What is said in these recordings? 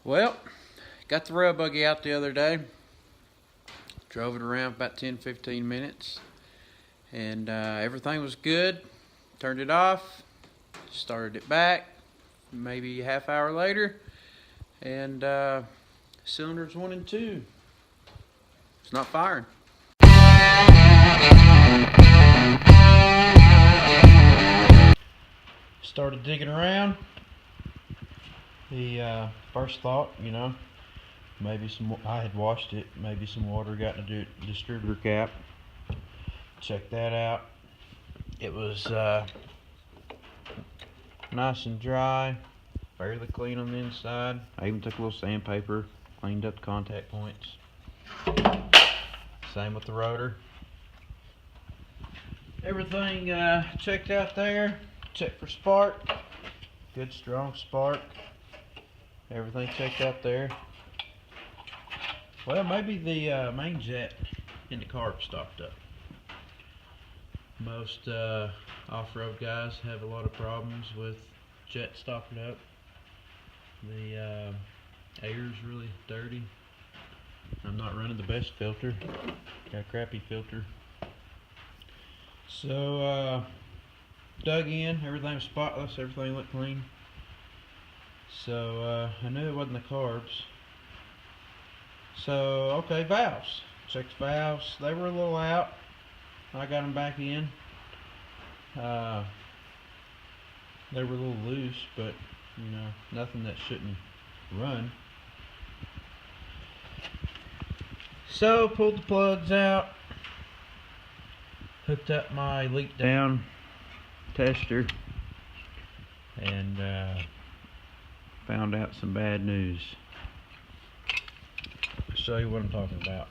Well, got the rail buggy out the other day. Drove it around about 10-15 minutes. And everything was good. Turned it off. Started it back. Maybe a half hour later. And cylinders 1 and 2. It's not firing. Started digging around. The first thought, maybe I had washed it, maybe some water got in the distributor cap. Check that out. It was nice and dry, fairly clean on the inside. I even took a little sandpaper, cleaned up the contact points. Same with the rotor. Everything checked out there. Checked for spark. Good strong spark. Everything checked out there. Well, maybe the main jet in the carb stopped up. Most off-road guys have a lot of problems with jet stopping up. The air is really dirty. I'm not running the best filter. Got a crappy filter. So dug in, everything was spotless, everything looked clean. So I knew it wasn't the carbs. So okay, valves. Checked the valves. They were a little out. I got them back in. They were a little loose, but nothing that shouldn't run. So pulled the plugs out. Hooked up my leak down tester and found out some bad news. I'll show you what I'm talking about.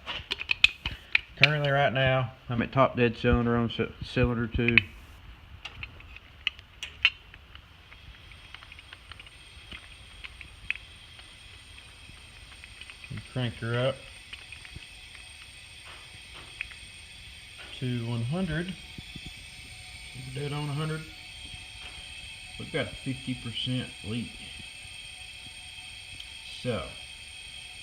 Currently right now I'm at top dead cylinder on cylinder 2. Crank her up to 100. We're dead on 100. We've got a 50% leak. So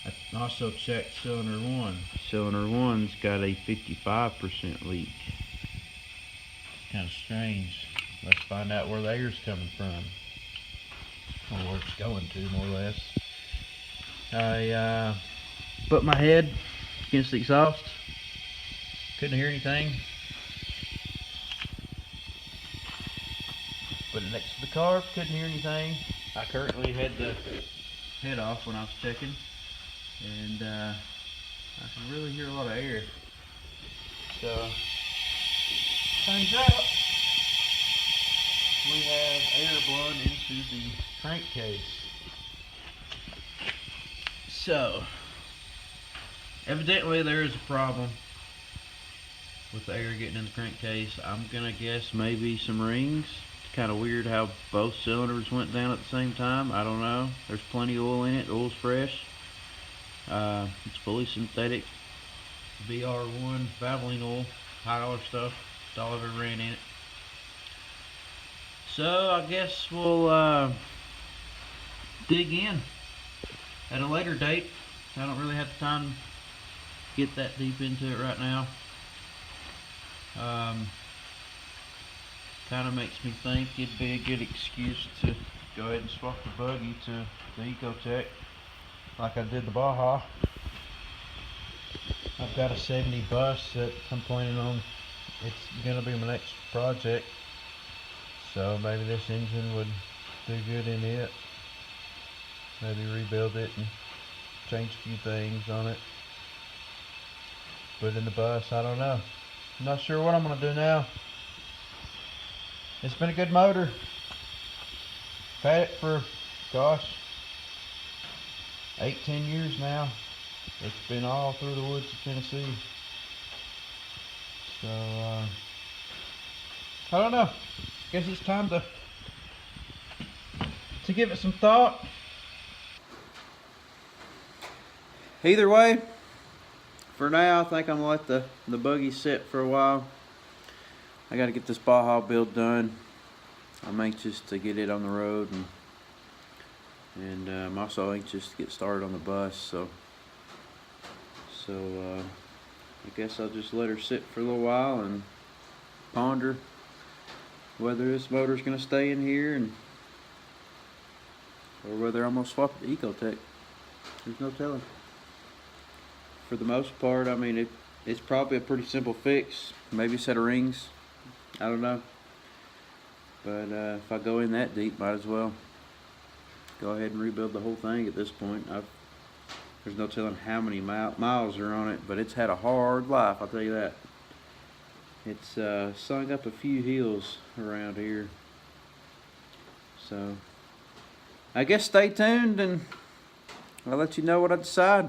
I also checked cylinder 1. Cylinder 1's got a 55% leak. It's kind of strange. Let's find out where the air's coming from, or where it's going to, more or less. I put my head against the exhaust. Couldn't hear anything. Put it next to the carb. Couldn't hear anything. I currently had the head off when I was checking, and I can really hear a lot of air. So turns out we have air blowing into the crankcase. So evidently there is a problem with the air getting in the crankcase. I'm gonna guess maybe some rings. It's kind of weird how both cylinders went down at the same time. I don't know. There's plenty of oil in it. The oil's fresh. It's fully synthetic VR1 Valvoline oil, high dollar stuff. It's all I've ever ran in it. So I guess we'll dig in at a later date. I don't really have the time to get that deep into it right now. Kind of makes me think it'd be a good excuse to go ahead and swap the buggy to the Ecotec like I did the Baja. I've got a 70 bus that I'm planning on. It's gonna be my next project, so maybe this engine would do good in it. Maybe rebuild it and change a few things on it. Put it in the bus, I don't know. I'm not sure what I'm gonna do now. It's been a good motor. I've had it for, gosh, 8-10 years now. It's been all through the woods of Tennessee. So, I don't know. Guess it's time to give it some thought. Either way, for now, I think I'm gonna let the buggy sit for a while. I gotta get this Baja build done. I'm anxious to get it on the road and and I'm also anxious to get started on the bus. So I guess I'll just let her sit for a little while and ponder whether this motor's going to stay in here or whether I'm going to swap it to ecotec. There's no telling. For the most part, I mean, it's probably a pretty simple fix. Maybe a set of rings. I don't know. But if I go in that deep, might as well go ahead and rebuild the whole thing at this point. There's no telling how many miles are on it, but it's had a hard life, I'll tell you that. It's sung up a few hills around here. So I guess stay tuned and I'll let you know what I decide.